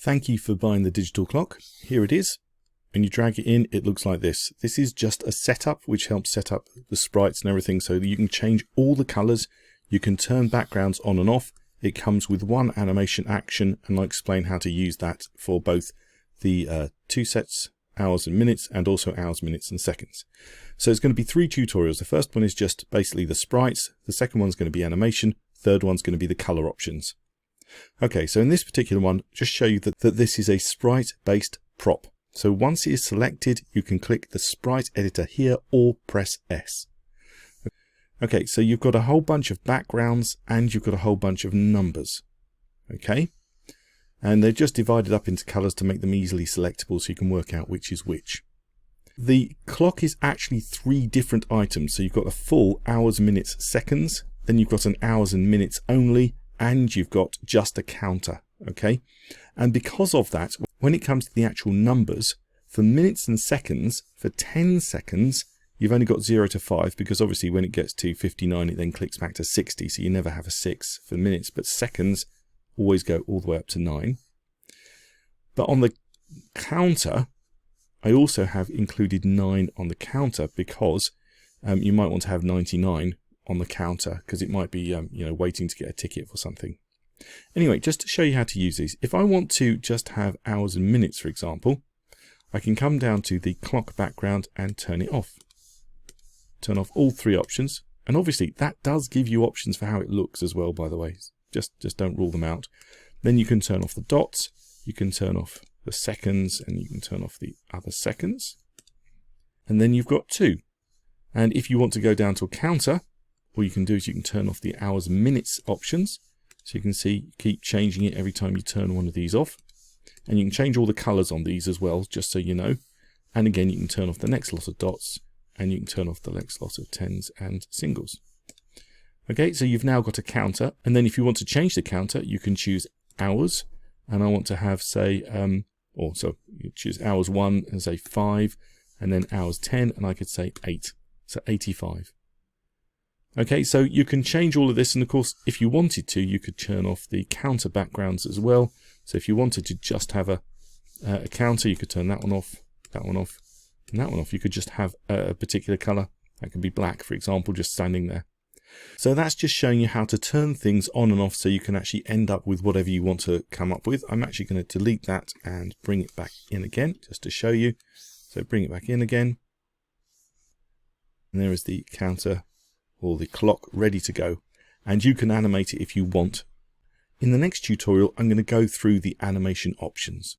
Thank you for buying the digital clock. Here it is. When you drag it in, it looks like this. This is just a setup which helps set up the sprites and everything so that you can change all the colors. You can turn backgrounds on and off. It comes with one animation action, and I'll explain how to use that for both the two sets, hours and minutes, and also hours, minutes and seconds. So it's going to be 3 tutorials. The first one is just basically the sprites. The second one's going to be animation. Third one's going to be the color options. Okay, so in this particular one, just show you that this is a sprite based prop. So once it is selected, you can click the sprite editor here or press S. Okay, so you've got a whole bunch of backgrounds and you've got a whole bunch of numbers. Okay, and they're just divided up into colors to make them easily selectable so you can work out which is which. The clock is actually 3 different items. So you've got a full hours, minutes, seconds, then you've got an hours and minutes only, and you've got just a counter. Okay, and because of that, when it comes to the actual numbers, for minutes and seconds, for 10 seconds, you've only got 0 to 5, because obviously when it gets to 59, it then clicks back to 60, so you never have a 6 for minutes, but seconds always go all the way up to 9. But on the counter, I also have included 9 on the counter, because you might want to have 99 on the counter, because it might be waiting to get a ticket for something. Anyway, just to show you how to use these, if I want to just have hours and minutes, for example, I can come down to the clock background and turn it off. Turn off all 3 options, and obviously that does give you options for how it looks as well, by the way. Just don't rule them out. Then you can turn off the dots, you can turn off the seconds, and you can turn off the other seconds. And then you've got 2. And if you want to go down to a counter, all you can do is you can turn off the hours minutes options. So you can see, keep changing it every time you turn one of these off. And you can change all the colors on these as well, just so you know. And again, you can turn off the next lot of dots, and you can turn off the next lot of tens and singles. Okay, so you've now got a counter. And then if you want to change the counter, you can choose hours. And I want to have, say, so you choose hours 1 and say 5, and then hours 10, and I could say 8. So 85. Okay, so you can change all of this, and of course, if you wanted to, you could turn off the counter backgrounds as well. So if you wanted to just have a counter, you could turn that one off, and that one off. You could just have a particular color. That could be black, for example, just standing there. So that's just showing you how to turn things on and off so you can actually end up with whatever you want to come up with. I'm actually going to delete that and bring it back in again, just to show you. So bring it back in again. And there is the counter, or the clock, ready to go, and you can animate it if you want. In the next tutorial, I'm going to go through the animation options.